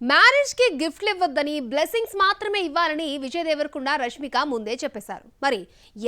Marriage కి గిఫ్ట్లు ఇవ్వొద్దని blessings మాత్రమే ఇవ్వాలని విజయ్ దేవరకొండ రష్మిక ముందే చెప్పేశారు. మరి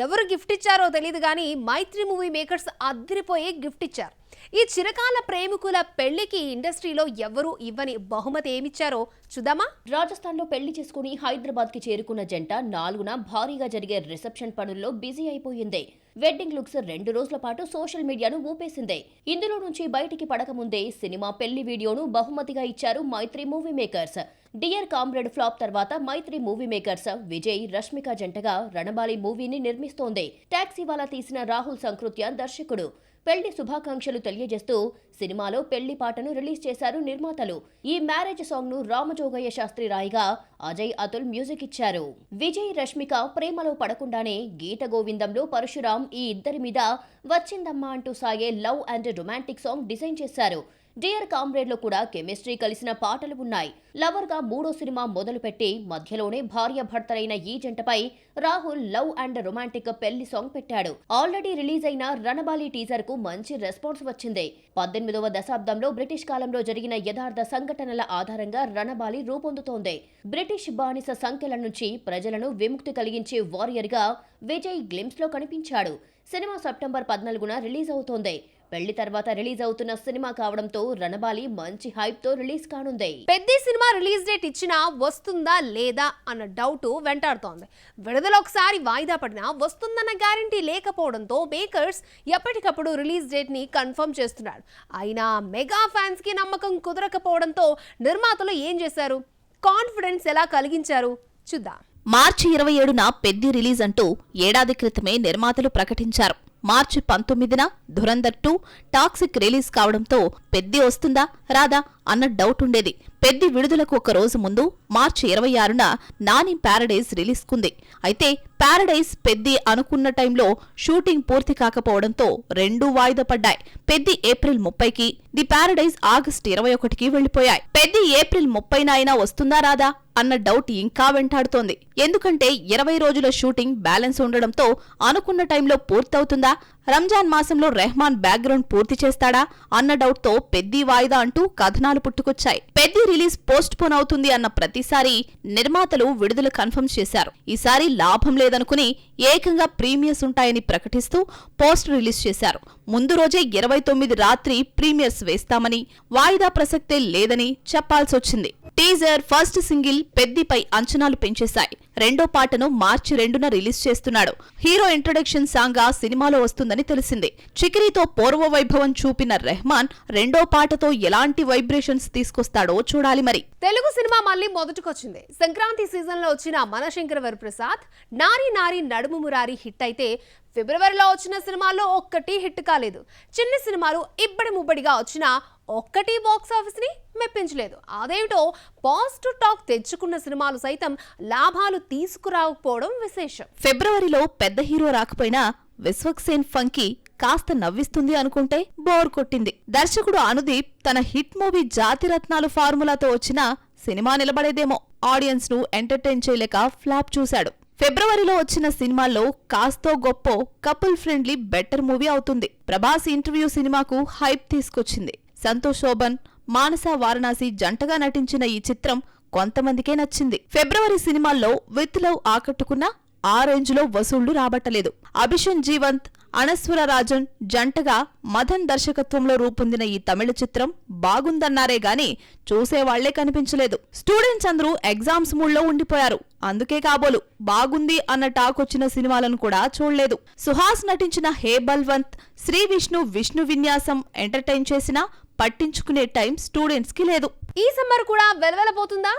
ఎవరు గిఫ్ట్ ఇచ్చారో తెలియదు కానీ మైత్రి మూవీ మేకర్స్ అదిరిపోయే గిఫ్ట్ ఇచ్చారు. ఈ చిరకాల ప్రేమికుల పెళ్లికి ఇండస్ట్రీలో ఎవరు ఇవ్వని బహుమతి ఏమిచ్చారో చూద్దామా. రాజస్థాన్ లో పెళ్లి చేసుకుని హైదరాబాద్ కి చేరుకున్న జంట 4న భారీగా జరిగే రిసెప్షన్ పనుల్లో బిజీ అయిపోయింది. వెడ్డింగ్ లుక్స్ 2 రోజుల పాటు సోషల్ మీడియాను ఊపేసింది. ఇందులో నుంచి బయటికి పడకముందే సినిమా పెళ్లి వీడియోను బహుమతిగా ఇచ్చారు Mythri movie makers. Dear comrade flop తర్వాత మైత్రి మూవీ మేకర్స్ విజయ్ రష్మిక జంటగా రణబాలి మూవీని నిర్మిస్తోంది. టాక్సీ వాలా తీసిన రాహుల్ సంకృత్యాన్ దర్శకుడు. పెళ్లి శుభాకాంక్షలు తెలియజేస్తూ సినిమాలో పెళ్లి పాటను రిలీజ్ చేశారు నిర్మాతలు. ఈ మ్యారేజ్ సాంగ్ ను రామజోగయ్య శాస్త్రి రాయిగా అజయ్ అతుల్ మ్యూజిక్ ఇచ్చారు. విజయ్ రష్మిక ప్రేమలో పడకుండానే గీత గోవిందంలో పరశురాం ఈ ఇద్దరి మీద వచ్చిందమ్మా అంటూ సాగే love and romantic song design చేశారు. డియర్ కామ్రేడ్ లో కూడా కెమిస్ట్రీ కలిసిన పాటలు ఉన్నాయి. లవర్ గా 3వ సినిమా మొదలుపెట్టి మధ్యలోనే భార్య భర్తలైన ఈ జంటపై రాహుల్ లవ్ అండ్ రొమాంటిక్ పెళ్లి సాంగ్ పెట్టాడు. ఆల్రెడీ రిలీజ్ అయిన రణబాలి టీజర్ కు మంచి రెస్పాన్స్ వచ్చింది. 18వ దశాబ్దంలో బ్రిటిష్ కాలంలో జరిగిన యథార్థ సంఘటనల ఆధారంగా రణబాలి రూపొందుతోంది. బ్రిటిష్ బానిస సంఖ్యల నుంచి ప్రజలను విముక్తి కలిగించే వారియర్ గా విజయ్ గ్లిమ్స్ లో కనిపించాడు. సినిమా సెప్టెంబర్ 14న రిలీజ్ అవుతోంది. పెళ్లి తర్వాత రిలీజ్ అవుతున్న సినిమా కావడంతో రణబాలి మంచి హైప్ తో రిలీజ్ కానుంది. పెద్ద సినిమా రిలీజ్ డేట్ ఇచ్చినా వస్తుందా లేదా అన్న డౌట్ వెంటాడుతోంది. విడుదల ఒకసారి వాయిదా పడినా వస్తుందన్న గ్యారంటీ లేకపోవడంతో మేకర్స్ ఎప్పటికప్పుడు రిలీజ్ డేట్ ని కన్ఫర్మ్ చేస్తున్నారు. అయినా మెగా ఫ్యాన్స్ కి నమ్మకం కుదరకపోవడంతో నిర్మాతలు ఏం చేశారు, కాన్ఫిడెన్స్ ఎలా కలిగించారు చూద్దాం. మార్చి 27న పెద్ది రిలీజ్ అంటూ ఏడాది క్రితమే నిర్మాతలు ప్రకటించారు. మార్చి 19న ధురంధర్ 2 టాక్సిక్ రిలీజ్ కావడంతో పెద్ది వస్తుందా రాదా అన్న డౌట్ ఉండేది. పెద్ది విడుదలకు ఒక రోజు ముందు మార్చి 26న నాని ప్యారడైజ్ రిలీజ్ కుంది. అయితే ప్యారడైజ్ పెద్ది అనుకున్న టైంలో షూటింగ్ పూర్తి కాకపోవడంతో 2 వాయిదా పడ్డాయి. పెద్ది ఏప్రిల్ 30కి, ది ప్యారడైజ్ ఆగస్టు 21కి వెళ్లిపోయాయి. పెద్ది ఏప్రిల్ 30న అయినా వస్తుందా రాదా అన్న డౌట్ ఇంకా వెంటాడుతోంది. ఎందుకంటే 20 రోజుల షూటింగ్ బ్యాలెన్స్ ఉండడంతో అనుకున్న టైంలో పూర్తవుతుందా, రంజాన్ మాసంలో రెహమాన్ బ్యాక్గ్రౌండ్ పూర్తి చేస్తాడా అన్న డౌట్ తో పెద్ది వాయిదా అంటూ కథనాలు పుట్టుకొచ్చాయి. పెద్ది రిలీజ్ పోస్ట్ పోన్ అవుతుంది అన్న ప్రతిసారి నిర్మాతలు విడుదల కన్ఫర్మ్ చేశారు. ఈసారి లాభం లేదనుకుని ఏకంగా ప్రీమియర్స్ ఉంటాయని ప్రకటిస్తూ పోస్ట్ రిలీజ్ చేశారు. ముందు రోజే 29 రాత్రి ప్రీమియర్స్ వేస్తామని, వాయిదా ప్రసక్తే లేదని చెప్పాల్సొచ్చింది. టీజర్, ఫస్ట్ సింగిల్ పెద్దిపై అంచనాలు పెంచేశాయి. రెండో పాటను మార్చి 2న రిలీజ్ చేస్తున్నాడు. హీరో ఇంట్రొడక్షన్ సాంగ్ సినిమాలో వస్తుందని తెలిసింది. చికిరీతో పూర్వ వైభవం చూపిన రెహమాన్ రెండో పాటతో ఎలాంటి వైబ్రేషన్స్ తీసుకొస్తాడో చూడాలి. మరి తెలుగు సినిమా మళ్ళీ మొదటికొచ్చింది. సంక్రాంతి సీజన్ లో వచ్చిన మనశంకర వరప్రసాద్ నారీ నారీ నడుము మురారి హిట్ అయితే ఫిబ్రవరిలో వచ్చిన సినిమాల్లో ఒక్కటి హిట్ కాలేదు. చిన్న సినిమాలు ఇబ్బడి ముబ్బడిగా వచ్చిన ఒక్కటి బాక్స్ ఆఫీస్ ని మెప్పించలేదు. అదేమిటో పాజిటివ్ టాక్ తెచ్చుకున్న సినిమాలు సైతం లాభాలు తీసుకురాకపోవడం విశేషం. ఫిబ్రవరిలో పెద్ద హీరో రాకపోయినా విశ్వక్సేన్ ఫంకీ కాస్త నవ్విస్తుంది అనుకుంటే బోర్ కొట్టింది. దర్శకుడు అనుదీప్ తన హిట్ మూవీ జాతిరత్నాలు ఫార్ములాతో వచ్చిన సినిమా నిలబడేదేమో, ఆడియన్స్ ను ఎంటర్టైన్ చేయలేక ఫ్లాప్ చూశాడు. ఫిబ్రవరిలో వచ్చిన సినిమాల్లో కాస్తో గొప్పో కపుల్ ఫ్రెండ్లీ బెటర్ మూవీ అవుతుంది. ప్రభాస్ ఇంటర్వ్యూ సినిమాకు హైప్ తీసుకొచ్చింది. సంతోష్ శోభన్, మానస వారణాసి జంటగా నటించిన ఈ చిత్రం కొంతమందికే నచ్చింది. ఫిబ్రవరి సినిమాల్లో విత్ లవ్ ఆకట్టుకున్న ఆ రేంజ్లో వసూళ్లు రాబట్టలేదు. అభిషన్ జీవంత్, అనస్వర రాజన్ జంటగా మదన్ దర్శకత్వంలో రూపొందిన ఈ తమిళ చిత్రం బాగుందన్నారే గాని చూసేవాళ్లే కనిపించలేదు. స్టూడెంట్స్ అందరూ ఎగ్జామ్స్ మూడ్లో ఉండిపోయారు. అందుకే కాబోలు బాగుంది అన్న టాక్ వచ్చిన సినిమాలను కూడా చూడలేదు. సుహాస్ నటించిన హే బల్వంత్, శ్రీ విష్ణు విష్ణు విన్యాసం ఎంటర్టైన్ చేసినా పట్టించుకునే టైం స్టూడెంట్స్ కి లేదు. ఈ సమ్మర్ కూడా వెలవెలపోతుందా?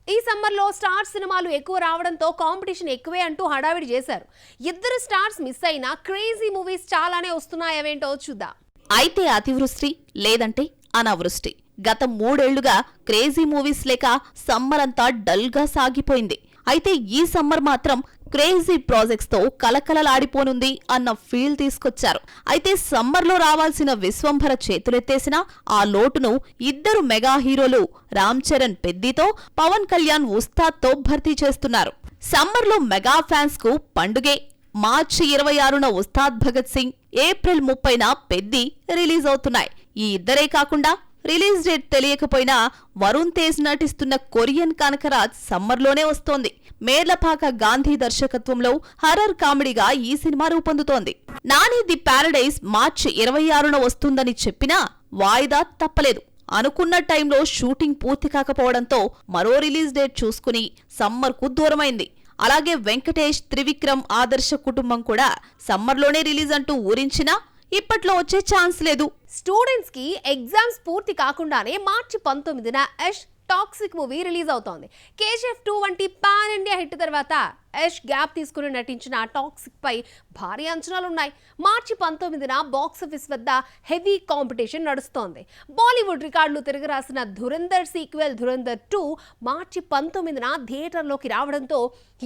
ఈ సమ్మర్లో స్టార్ సినిమాలు ఎక్కువ రావడంతో కాంపిటీషన్ ఎక్కువే అంటూ హడావిడి చేశారు. ఇద్దరు స్టార్స్ మిస్ అయినా క్రేజీ మూవీస్ చాలానే వస్తున్నాయవేంటో చూద్దాం. అయితే అతివృష్టి లేదంటే అనావృష్టి. గత 3 ఏళ్లుగా క్రేజీ మూవీస్ లేక సమ్మర్ అంతా డల్ గా సాగిపోయింది. అయితే ఈ సమ్మర్ మాత్రం క్రేజీ ప్రాజెక్ట్స్ తో కలకలలాడిపోనుంది అన్న ఫీల్ తీసుకొచ్చారు. అయితే సమ్మర్లో రావాల్సిన విశ్వంభర చేతులెత్తేసినా ఆ లోటును ఇద్దరు మెగా హీరోలు రామ్ చరణ్ పెద్దితో, పవన్ కళ్యాణ్ ఉస్తాద్తో భర్తీ చేస్తున్నారు. సమ్మర్లో మెగా ఫ్యాన్స్ కు పండుగే. మార్చి 26న ఉస్తాద్ భగత్ సింగ్, ఏప్రిల్ 30న పెద్ది రిలీజ్ అవుతున్నాయి. ఈ ఇద్దరే కాకుండా రిలీజ్ డేట్ తెలియకపోయినా వరుణ్ తేజ్ నటిస్తున్న కొరియన్ కనకరాజ్ సమ్మర్లోనే వస్తోంది. మేర్లపాక గాంధీ దర్శకత్వంలో హర్రర్ కామెడీగా ఈ సినిమా రూపొందుతోంది. నాని ది ప్యారడైజ్ మార్చి 26న వస్తుందని చెప్పినా వాయిదా తప్పలేదు. అనుకున్న టైంలో షూటింగ్ పూర్తి కాకపోవడంతో మరో రిలీజ్ డేట్ చూసుకుని సమ్మర్కు దూరమైంది. అలాగే వెంకటేష్, త్రివిక్రమ్, ఆదర్శ కుటుంబం కూడా సమ్మర్లోనే రిలీజ్ అంటూ ఊరించినా ఇప్పట్లో వచ్చే ఛాన్స్ లేదు. స్టూడెంట్స్ కి ఎగ్జామ్స్ పూర్తి కాకుండానే మార్చి 19న యష్ టాక్సిక్ మూవీ రిలీజ్ అవుతోంది. KGF 2 వంటి పాన్ ఇండియా హిట్ తర్వాత యష్ గ్యాప్ తీసుకుని నటించిన టాక్సిక్ పై భారీ అంచనాలున్నాయి. మార్చి 19న బాక్సాఫీస్ వద్ద హెవీ కాంపిటీషన్ నడుస్తోంది. బాలీవుడ్ రికార్డులు తిరగరాసిన ధురంధర్ సీక్వెల్ ధురంధర్ 2 మార్చి 19న థియేటర్లోకి రావడంతో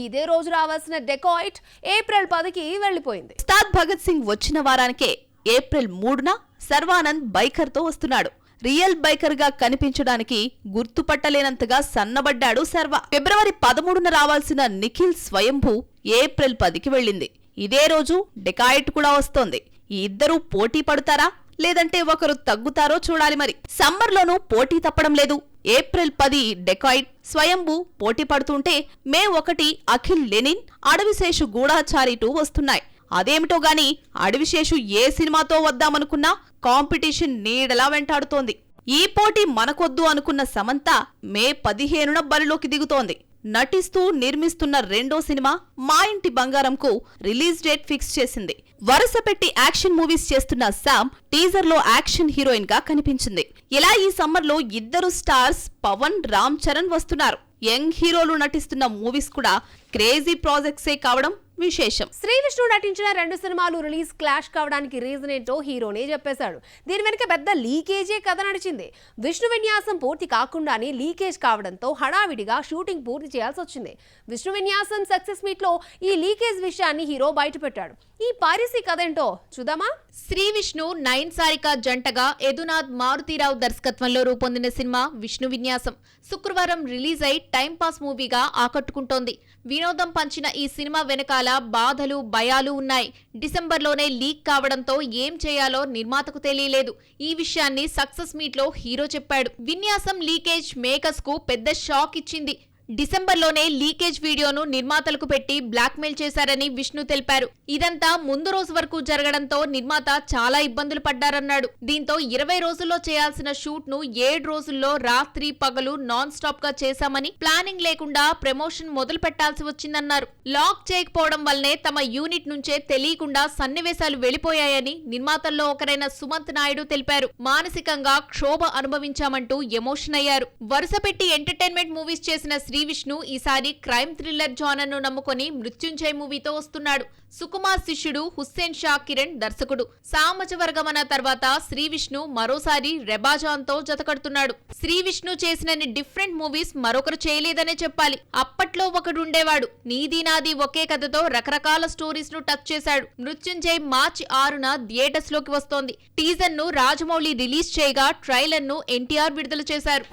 ఇదే రోజు రావాల్సిన డెకాయిట్ ఏప్రిల్ 10కి వెళ్లిపోయింది. ఉస్తాద్ భగత్ సింగ్ వచ్చిన వారానికే ఏప్రిల్ 3న సర్వానంద్ బైకర్తో వస్తున్నాడు. రియల్ బైకర్ గా కనిపించడానికి గుర్తుపట్టలేనంతగా సన్నబడ్డాడు సర్వ. ఫిబ్రవరి 13న రావాల్సిన నిఖిల్ స్వయంభూ ఏప్రిల్ 10కి వెళ్ళింది. ఇదే రోజు డెకాయిట్ కూడా వస్తోంది. ఈ ఇద్దరూ పోటీ పడతారా లేదంటే ఒకరు తగ్గుతారో చూడాలి. మరి సమ్మర్లోనూ పోటీ తప్పడం లేదు. ఏప్రిల్ 10 డెకాయిట్, స్వయంభూ పోటీ పడుతుంటే మే 1 అఖిల్ లెనిన్, అడవిశేషు గూఢాచారి 2 వస్తున్నాయి. అదేమిటో గాని అడవిశేషు ఏ సినిమాతో వద్దామనుకున్నా కాంపిటీషన్ నీడలా వెంటాడుతోంది. ఈ పోటీ మనకొద్దు అనుకున్న సమంత మే 15న బరిలోకి దిగుతోంది. నటిస్తూ నిర్మిస్తున్న రెండో సినిమా మా ఇంటి బంగారంకు రిలీజ్ డేట్ ఫిక్స్ చేసింది. వరుస పెట్టి యాక్షన్ మూవీస్ చేస్తున్న శామ్ టీజర్ లో యాక్షన్ హీరోయిన్ గా కనిపించింది. ఇలా ఈ సమ్మర్ లో ఇద్దరు స్టార్స్ పవన్, రామ్ చరణ్ వస్తున్నారు. యంగ్ హీరోలు నటిస్తున్న మూవీస్ కూడా క్రేజీ ప్రాజెక్ట్సే కావడం విశేషం. శ్రీ విష్ణు నటించిన 2 సినిమాలు రిలీజ్ క్లాష్ కావడానికి రీజన్ ఏంటో హీరోనే చెప్పేశాడు. దీని వెనుక పెద్ద లీకేజే కథ నడిచింది. విష్ణు విన్యాసం పూర్తి కాకుండానే లీకేజ్ కావడంతో హడావిడిగా షూటింగ్ పూర్తి చేయాల్సి వచ్చింది. విష్ణు విన్యాసం సక్సెస్ మీట్ లో ఈ లీకేజ్ విషయాన్ని హీరో బయటపెట్టాడు. ఈ పైరసీ కథ ఏంటో చూద్దామా? శ్రీ విష్ణు, నయన్ సారిక జంటగా యదునాథ్ మారుతీరావు దర్శకత్వంలో రూపొందిన సినిమా విష్ణు విన్యాసం శుక్రవారం రిలీజ్ అయి టైంపాస్ మూవీగా ఆకట్టుకుంటోంది. వినోదం పంచిన ఈ సినిమా వెనకాల బాధలు, భయాలు ఉన్నాయి. డిసెంబర్లోనే లీక్ కావడంతో ఏం చేయాలో నిర్మాతకు తెలియలేదు. ఈ విషయాన్ని సక్సెస్ మీట్ లో హీరో చెప్పాడు. విన్యాసం లీకేజ్ మేకర్స్ కు పెద్ద షాక్ ఇచ్చింది. డిసెంబర్లోనే లీకేజ్ వీడియోను నిర్మాతలకు పెట్టి బ్లాక్మెయిల్ చేశారని విష్ణు తెలిపారు. ఇదంతా ముందు రోజు వరకు జరగడంతో నిర్మాత చాలా ఇబ్బందులు పడ్డారన్నాడు. దీంతో 20 రోజుల్లో చేయాల్సిన షూట్ ను 7 రోజుల్లో రాత్రి పగలు నాన్ స్టాప్ గా చేశామని, ప్లానింగ్ లేకుండా ప్రమోషన్ మొదలు పెట్టాల్సి వచ్చిందన్నారు. లాక్ చేయకపోవడం వల్లనే తమ యూనిట్ నుంచే తెలియకుండా సన్నివేశాలు వెళ్లిపోయాయని నిర్మాతల్లో ఒకరైన సుమంత్ నాయుడు తెలిపారు. మానసికంగా క్షోభ అనుభవించామంటూ ఎమోషన్ అయ్యారు. వరుస పెట్టి ఎంటర్టైన్మెంట్ మూవీస్ చేసిన శ్రీ విష్ణు ఈసారి క్రైమ్ థ్రిల్లర్ జానర్ ను నమ్ముకొని మృత్యుంజయ్ మూవీతో వస్తున్నాడు. సుకుమార్ శిష్యుడు హుస్సేన్ షా కిరణ్ దర్శకుడు. సామజవర్గమన తర్వాత శ్రీ విష్ణు మరోసారి రెబాజాన్ తో జతకడుతున్నాడు. శ్రీ విష్ణు చేసినన్ని డిఫరెంట్ మూవీస్ మరొకరు చేయలేదనే చెప్పాలి. అప్పట్లో ఒకడుండేవాడు. నీది నాది ఒకే కథతో రకరకాల స్టోరీస్ ను టచ్ చేశాడు. మృత్యుంజయ్ మార్చి 6న థియేటర్స్ లోకి వస్తోంది. టీజర్ ను రాజమౌళి రిలీజ్ చేయగా ట్రైలర్ ను ఎన్టీఆర్ విడుదల చేశారు.